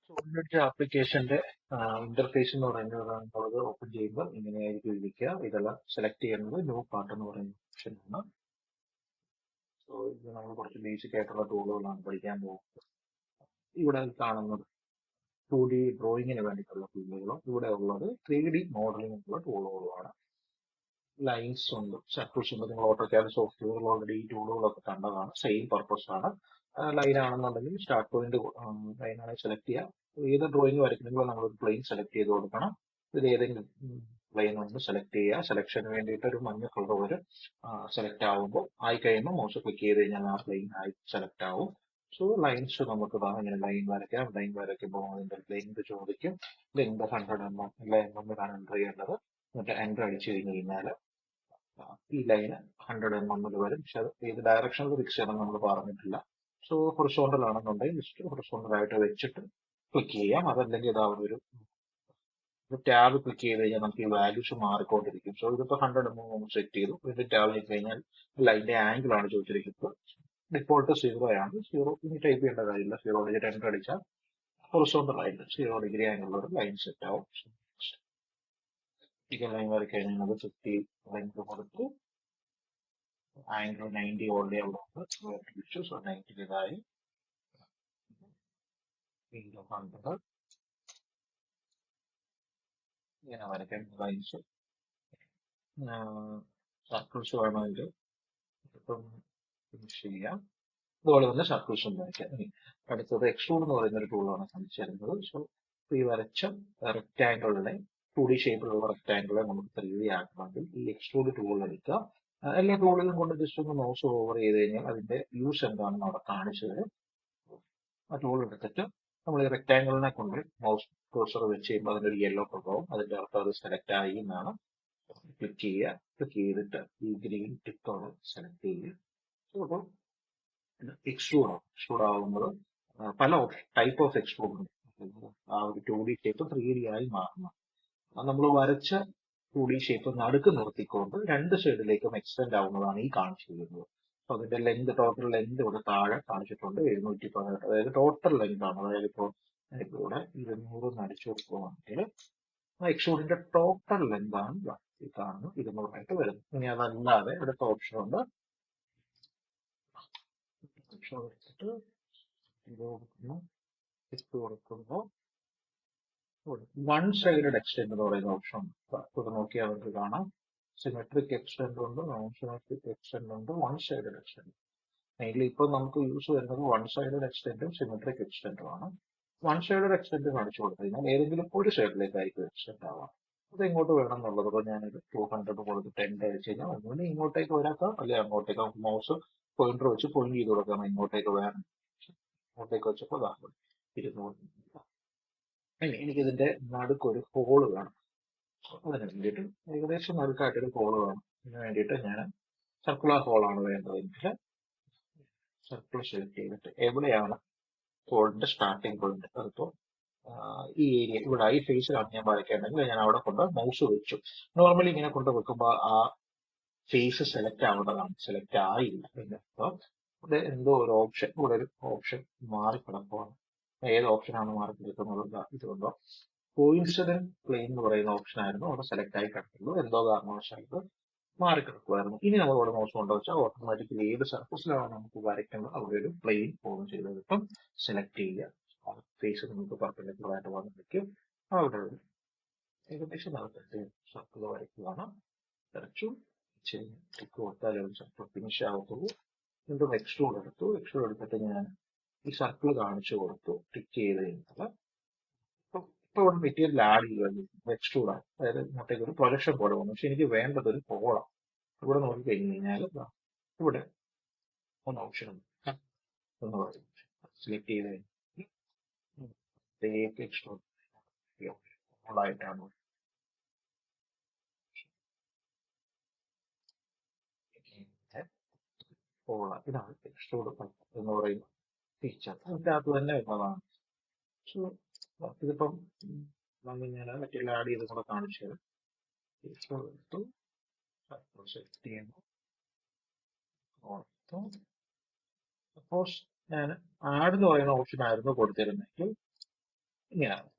Solid ആപ്ലിക്കേഷന്റെ interface എന്ന് പറയുന്നത് നമ്മളത് ഓപ്പൺ ചെയ്യുമ്പോൾ ഇങ്ങനെയായിരിക്കും ഇരിക്കുക. ഇതെല്ലാം സെലക്ട് ചെയ്യുന്നത് ന്യൂ പാർട്ട് എന്ന് പറയുന്ന ഓപ്ഷനാണ്. സോ ഇത് നമ്മൾ കുറച്ച് ബേസിക് ആയിട്ടുള്ള ടൂളുകളാണ് പഠിക്കാൻ പോകുന്നത്. ഇവിടെ കാണുന്നത് 2D ഡ്രോയിങ്ങിന് വേണ്ടിയിട്ടുള്ള ടൂളുകളും ഇവിടെ ഉള്ളത് 3D മോഡലിംഗിനുള്ള ടൂളുകളുമാണ്. ലൈൻസ് ഉണ്ട്, സർക്കിൾസ് ഉണ്ട്. നിങ്ങൾ ഓട്ടോക്യാഡ് സോഫ്റ്റ്വെയർ ഓൾറെഡി ഈ ടൂളുകളൊക്കെ കണ്ടതാണ്. സെയിം പർപ്പസ് ആണ്. ലൈൻ ആണെന്നുണ്ടെങ്കിൽ സ്റ്റാർട്ട് പോയിന്റ് ലൈൻ ആണെങ്കിൽ സെലക്ട് ചെയ്യാം. ഏത് ഡ്രോയിങ് വരയ്ക്കണമെങ്കിലും നമ്മളൊരു പ്ലെയിൻ സെലക്ട് ചെയ്ത് കൊടുക്കണം. ഇത് ഏതെങ്കിലും പ്ലെയിൻ ഒന്ന് സെലക്ട് ചെയ്യുക. സെലക്ഷന് വേണ്ടിയിട്ട് ഒരു മഞ്ഞ കളർ വരും. സെലക്ട് ആകുമ്പോൾ ആയി കഴിയുമ്പോൾ മൗസ് ക്ലിക്ക് ചെയ്ത് കഴിഞ്ഞാൽ ആ പ്ലെയിൻ ആയി സെലക്ട് ആവും. സോ ലൈൻസ് നമുക്ക് ഇങ്ങനെ ലൈൻ വരയ്ക്കാം. ലൈൻ വരയ്ക്കുമ്പോൾ അതിന്റെ ലെങ്ത് ചോദിക്കും. ലെങ്ത് 100 mm അല്ല mm ആണ് എൻ്റർ ചെയ്യേണ്ടത്. എന്നിട്ട് എൻ്റർ അടിച്ചു കഴിഞ്ഞ് കഴിഞ്ഞാൽ ഈ ലൈന് 100 mm വരും. പക്ഷെ അത് ഏത് ഡയറക്ഷനിൽ ഫിക്സ് ചെയ്യണം നമ്മൾ പറഞ്ഞിട്ടില്ല. സോ ഹൊറിസോണ്ടൽ ആണെന്നുണ്ടെങ്കിൽ ജസ്റ്റ് ഹൊറിസോണ്ടൽ ആയിട്ട് വെച്ചിട്ട് ക്ലിക്ക് ചെയ്യാം. അതല്ലെങ്കിൽ ഇതാ ഒരു ടാബ് ക്ലിക്ക് ചെയ്ത് കഴിഞ്ഞാൽ നമുക്ക് ഈ വാല്യൂസ് മാറിക്കൊണ്ടിരിക്കും. സോ ഇതിപ്പോൾ 100 mm സെറ്റ് ചെയ്തു. വീണ്ടും ടാബ് ചെയ്ത് കഴിഞ്ഞാൽ ലൈനിന്റെ ആംഗിൾ ആണ് ചോദിച്ചിരിക്കുന്നത്. ഡിഫോൾട്ട് 0 ആണ്. 0 ഇനി ടൈപ്പ് ചെയ്യേണ്ട കാര്യമില്ല. 0 ഡിജിറ്റ് എൻ്റർ അടിച്ചാൽ ഹൊറിസോണ്ടൽ ആയിട്ട് 0 ഡിഗ്രി ആംഗിളുള്ള ഒരു ലൈൻ സെറ്റ് ആവും. ലൈൻ വരയ്ക്ക് കഴിഞ്ഞാൽ അത് 50 ലെങ്ത് കൊടുത്തു. ആംഗിൾ 90 ഓൾറെഡി അവിടെ ഉണ്ട്. സോ 90 ഇതായി. വീണ്ടും 100 ഇങ്ങനെ വരയ്ക്കാൻ ലൈൻസ്. സർക്കിൾസ് വേണമെങ്കിൽ ഇപ്പം ഫിനിഷ് ചെയ്യാം. ഇതുപോലെ തന്നെ സർക്കിൾസും വരയ്ക്കാം. ഇനി അടുത്തത് എക്സ്ട്രൂഡ് എന്ന് പറയുന്ന ഒരു ടൂളാണ് കാണിച്ചു തരുന്നത്. സോ ഈ വരച്ച റെക്ടാങ്കിളിനെ 2D ഷേപ്പിലുള്ള റെക്ടാങ്കിളെ നമുക്ക് 3D ആക്കണമെങ്കിൽ ഈ എക്സ്ട്രൂഡ് ടൂൾ എടുക്കുക. എല്ലാ ടൂളുകളും കൊണ്ട് ജസ്റ്റ് ഒന്ന് മൗസ് ഓവർ ചെയ്ത് കഴിഞ്ഞാൽ അതിന്റെ യൂസ് എന്താണെന്ന് അവിടെ കാണിച്ചു തരും. ആ ടൂൾ എടുത്തിട്ട് നമ്മൾ ഈ റെക്ടാങ്കിളിനെ കൊണ്ട് മൗസ് കഴ്സർ വെച്ച് കഴിയുമ്പോൾ അതിന്റെ ഒരു യെല്ലോ കളറാവും. അതിന്റെ അർത്ഥം അത് സെലക്ട് ആയി എന്നാണ്. ക്ലിക്ക് ചെയ്യുക. ക്ലിക്ക് ചെയ്തിട്ട് ഈ ഗ്രീൻ ടിക്ക് സെലക്ട് ചെയ്യുക. അപ്പോൾ എക്സ്ട്രൂഡ് ആവുന്നത് പല ടൈപ്പ് ഓഫ് എക്സ്ട്രൂഡ് ഉണ്ട്. ആ ഒരു 2D ഷേപ്പ് 3D ആയി മാറുന്നു. നമ്മൾ വരച്ച 2D ഷേപ്പ് നടുക്ക് നിർത്തിക്കൊണ്ട് രണ്ട് സൈഡിലേക്കും എക്സ്റ്റെൻഡ് ആവുന്നതാണ് ഈ കാണിച്ചിരിക്കുന്നത്. അപ്പൊ അതിന്റെ ലെങ്ത്, ടോട്ടൽ ലെങ്ത് ഇവിടെ താഴെ കാണിച്ചിട്ടുണ്ട് 718. അതായത് ടോട്ടൽ ലെങ്ത് ആണ്. അതായത് ഇപ്പോൾ ഇവിടെ 200 അടിച്ചു കൊടുക്കുകയാണെങ്കിൽ ആ എക്സ്ട്രൂഡിന്റെ ടോട്ടൽ ലെങ്ത് ആണ് ഈ കാണുന്നത് 200 വരുന്നത്. ഇനി അതല്ലാതെ ഇവിടുത്തെ ഓപ്ഷൻ ഉണ്ട്. ഓപ്ഷൻ എടുത്തിട്ട് ഇത് കൊടുക്കുന്നു, ഇട്ട് കൊടുക്കുമ്പോൾ വൺ സൈഡഡ് എക്സ്റ്റെൻഡ് എന്ന് പറയുന്ന ഓപ്ഷൻ ഉണ്ട്. ഇത് നോക്കിയാൽ നമുക്ക് കാണാം. സിമെട്രിക് എക്സ്റ്റെൻഡ് ഉണ്ട്, നോൺ സിമെട്രിക് എക്സ്റ്റെൻഡ് ഉണ്ട്, വൺ സൈഡഡ് എക്സ്റ്റെൻഡ്. മെയിൻലി ഇപ്പോൾ നമുക്ക് യൂസ് വരുന്നത് വൺ സൈഡഡ് എക്സ്റ്റെൻഡും സിമെട്രിക് എക്സ്റ്റെൻഡും ആണ്. വൺ സൈഡഡ് എക്സ്റ്റെൻഡ് കാണിച്ചു കൊടുത്തു കഴിഞ്ഞാൽ ഏതെങ്കിലും ഒരു സൈഡിലേക്കായിരിക്കും എക്സ്റ്റെൻഡ് ആവാം. അത് എങ്ങോട്ട് വേണം എന്നുള്ളത്. ഇപ്പോൾ ഞാനൊരു 200 കൊടുത്തിട്ട് എൻ്റർ അടിച്ചു കഴിഞ്ഞാൽ ഒന്നുകൂടി ഇങ്ങോട്ടേക്ക് വരാക്കാം, അല്ലെങ്കിൽ അങ്ങോട്ടേക്ക്. നമുക്ക് മൗസ് പോയിന്റർ വെച്ച് പോയിന്റ് ചെയ്ത് കൊടുക്കാം ഇങ്ങോട്ടേക്ക് വേണം. ഇങ്ങോട്ടേക്ക് വെച്ചപ്പോൾ 200. എനിക്ക് ഇതിന്റെ നടുക്കൊരു ഹോള് വേണം. അതിന് വേണ്ടിയിട്ട് ഏകദേശം നടുക്കായിട്ടൊരു ഹോള് വേണം. അതിന് വേണ്ടിയിട്ട് ഞാൻ സർക്കുലർ ഹോളാണ് വേണ്ടതെങ്കിൽ സർക്കിൾ സെലക്ട് ചെയ്തിട്ട് എവിടെയാണ് ഹോളിന്റെ സ്റ്റാർട്ടിംഗ് പോയിന്റ്, അതിപ്പോൾ ഈ ഏരിയ ഇവിടെ ഈ ഫേസിലാണ് ഞാൻ വരയ്ക്കേണ്ടെങ്കിൽ ഞാൻ അവിടെ കൊണ്ട് മൗസ് വെച്ചു. നോർമലി ഇങ്ങനെ കൊണ്ട് വെക്കുമ്പോൾ ആ ഫേസ് സെലക്ട് ആവേണ്ടതാണ്. സെലക്ട് ആയില്ല. പിന്നെ അപ്പോൾ ഇവിടെ എന്തോ ഒരു ഓപ്ഷൻ, ഇവിടെ ഒരു ഓപ്ഷൻ മാറിക്കിടക്കുവാണ്. ഏത് ഓപ്ഷനാണ് മാറിക്കിടക്കുന്നത്? ഇതുകൊണ്ടോ കോയിൻസിഡന്റ് പ്ലെയിൻ എന്ന് പറയുന്ന ഓപ്ഷൻ ആയിരുന്നു അവിടെ സെലക്ട് ആയി കിടക്കുള്ളൂ. എന്തോ കാരണവശാൽ മാറിക്കിടക്കുമായിരുന്നു. ഇനി നമ്മൾ ഇവിടെ മൗസ് കൊണ്ട് വെച്ചാൽ ഓട്ടോമാറ്റിക്കലി ഏത് സർഫസിലാണ് നമുക്ക് വരയ്ക്കുന്നത് അവിടെ ഒരു പ്ലെയിൻ ഫോം ചെയ്ത് കിട്ടും. സെലക്ട് ചെയ്യുക. ഫേസ് നമുക്ക് പെർപെൻഡിക്കുലർ ആയിട്ട് വന്നിരിക്കും. അവിടെ ഒരു ഏകദേശം നടത്തിട്ട് സർക്കിൾ വരയ്ക്കുകയാണ്. വരച്ചു ക്ലിക്ക് കൊടുത്താൽ സർക്കിൾ ഫിനിഷ് ആകത്തുള്ളൂ. വീണ്ടും എക്സ്ട്രൂഡ് എടുത്തു. എക്സ്ട്രൂഡ് എടുത്തിട്ട് ഞാൻ ഈ സർക്കിൾ കാണിച്ചു കൊടുത്തു. ടിക്ക് ചെയ്ത് കഴിഞ്ഞാൽ ഇപ്പൊ ഇവിടെ മെറ്റീരിയൽ ആഡ് ചെയ്യുക എക്സ്ട്രൂഡാണ്. അതായത് ഇങ്ങോട്ടേക്ക് ഒരു പ്രൊജക്ഷൻ പോലെ വന്നു. പക്ഷെ എനിക്ക് വേണ്ടത് ഒരു ഹോളാണ്. ഇവിടെ നോക്കി കഴിഞ്ഞ് കഴിഞ്ഞാൽ ഇവിടെ ഒന്ന് ഓപ്ഷൻ ഉണ്ട് എന്ന് പറയും. സെലക്ട് ചെയ്ത് കഴിഞ്ഞാൽ എക്സ്ട്രൂഡ് ഹോളായിട്ടാണ് ഹോള. ഇതാണ് എക്സ്ട്രൂഡ് എന്ന് പറയുന്ന ഫീച്ചർ. അതിനകത്ത് തന്നെ വരുന്നതാണ്. സോ ഇതിപ്പം ഞാൻ മെറ്റീരിയൽ ആഡ് ചെയ്ത് കൂടെ കാണിച്ചു തരാം. എക്സ്ട്രൂഡ് എടുത്തു, സെലക്ട് ചെയ്യുന്നു, ഓർത്തു. സപ്പോസ് ഞാൻ ആഡ് എന്ന് പറയുന്ന ഓപ്ഷൻ ആയിരുന്നു കൊടുത്തിരുന്നെങ്കിൽ ഇങ്ങനെയാണ്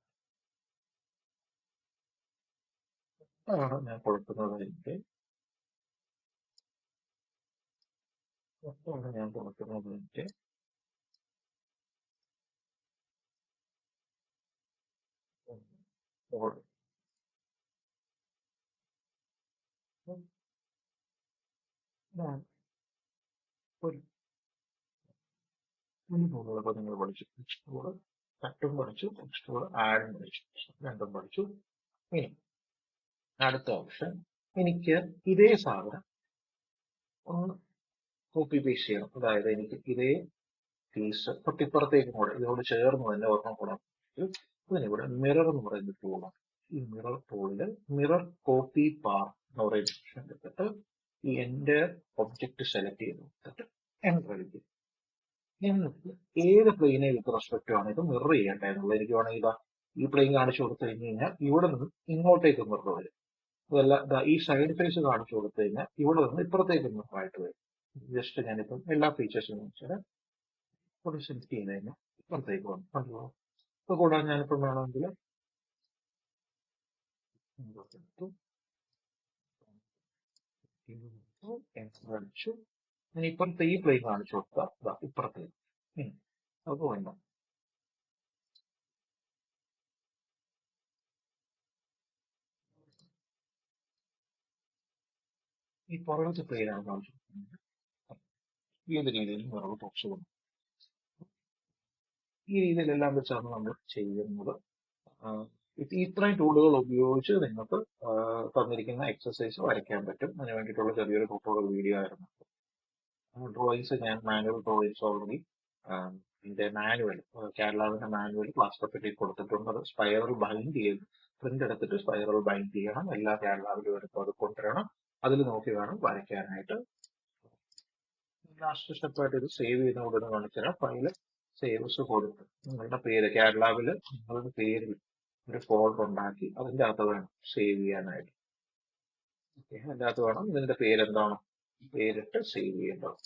അതാണ് ഞാൻ കൊടുക്കുന്നത് എനിക്ക് അതാണ് ഞാൻ കൊടുക്കുന്നത് എനിക്ക് ഞാൻ ഒരു ടൂളുകളൊക്കെ നിങ്ങൾ പഠിച്ചു. ടെക്സ്റ്റ് കട്ടും പഠിച്ചു, ടെക്സ്റ്റ് ആഡും പഠിച്ചു, രണ്ടും പഠിച്ചു. ഇനി അടുത്ത ഓപ്ഷൻ, എനിക്ക് ഇതേ സാധനം ഒന്ന് കോപ്പി പേസ്റ്റ് ചെയ്യണം. അതായത് എനിക്ക് ഇതേ പീസ് തൊട്ടിപ്പുറത്തേക്കും കൂടെ ഇതിനോട് ചേർന്ന് തന്നെ ഒരെണ്ണം കൂടെ ഇതിനിവിടെ മിറർ എന്ന് പറയുന്ന ടൂളാണ്. ഈ മിറർ ടൂളില് മിറർ കോപ്പി പാർ എന്ന് പറയുന്ന ഓപ്ഷൻ എടുത്തിട്ട് ഈ എന്റെ ഒബ്ജക്റ്റ് സെലക്ട് ചെയ്ത് കൊടുത്തിട്ട് എന്റർ അടിക്കും. എന്നിട്ട് ഏത് പ്ലെയിനെ വിത്ത് റെസ്പെക്ട് ആണ് ഇത് മിറർ ചെയ്യേണ്ടതെന്നുള്ളത് എനിക്ക് വേണമെങ്കിൽ ഇതാ ഈ പ്ലെയിൻ കാണിച്ചു കൊടുത്തു കഴിഞ്ഞ് കഴിഞ്ഞാൽ ഇവിടെ നിന്ന് ഇങ്ങോട്ടേക്ക് മിറർ വരും. അതല്ല ഈ സൈഡ് ഫേസ് കാണിച്ചു കൊടുത്തു കഴിഞ്ഞാൽ ഇവിടെ നിന്ന് ഇപ്പുറത്തേക്ക് മിറർ ആയിട്ട് വരും. ജസ്റ്റ് ഞാനിപ്പം എല്ലാ ഫീച്ചേഴ്സും വെച്ചാൽ ഇവിടെ സെലക്ട് ചെയ്ത് കഴിഞ്ഞാൽ ഇപ്പുറത്തേക്ക് വന്നു കണ്ടോ. ഇപ്പൊ കൂടാതെ ഞാനിപ്പം വേണമെങ്കിൽ അടിച്ചു ഞാൻ ഇപ്പുറത്തെ ഈ പ്ലെയിൻ കാണിച്ചു കൊടുത്താൽ ഇപ്പുറത്തേക്ക് അത് വേണ്ട. ഈ പുറകത്തെ പ്ലെയിനാണ് കാണിച്ചു കൊടുക്കുന്നത്. ഏത് രീതിയിലും വിറവ് ടോപ്സ് വന്നു. ഈ രീതിയിലെല്ലാം വെച്ചാണ് നമ്മൾ ചെയ്യുന്നത്. ഇത്രയും ടൂളുകൾ ഉപയോഗിച്ച് നിങ്ങൾക്ക് തന്നിരിക്കുന്ന എക്സസൈസ് വരയ്ക്കാൻ പറ്റും. അതിന് വേണ്ടിയിട്ടുള്ള ചെറിയൊരു ട്യൂട്ടോറിയൽ വീഡിയോ ആയിരുന്നു. ഡ്രോയിങ്സ് ഞാൻ മാനുവൽ ഡ്രോയിങ്സ് ഓൾറെഡി ഇതിന്റെ മാനുവൽ കേരളാവിന്റെ മാനുവൽ ക്ലാസ് പറ്റി കൊടുത്തിട്ടുണ്ട്. അത് സ്പൈറൽ ബൈൻഡ് ചെയ്ത് പ്രിന്റ് എടുത്തിട്ട് സ്പൈറൽ ബൈൻഡ് ചെയ്യണം. എല്ലാ കേരളാവിലും എടുത്ത് അത് കൊണ്ടുവരണം. അതിൽ നോക്കി വേണം വരയ്ക്കാനായിട്ട്. ലാസ്റ്റ് സ്റ്റെപ്പായിട്ട് ഇത് സേവ് ചെയ്യുന്ന കൂടെ കാണിച്ചുതരാം. ഫയല് സേവ്സ് കൊടുത്ത് നിങ്ങളുടെ പേര് കേരളാവില് നിങ്ങളുടെ പേരിൽ ഒരു ഫോൾഡർ ഉണ്ടാക്കി അതിന്റെ അകത്ത് വേണം സേവ് ചെയ്യാനായിട്ട്. അതിന്റെ അകത്ത് വേണം ഇതിന്റെ പേരെന്താണ് പേരിട്ട് സേവ് ചെയ്യേണ്ടത്.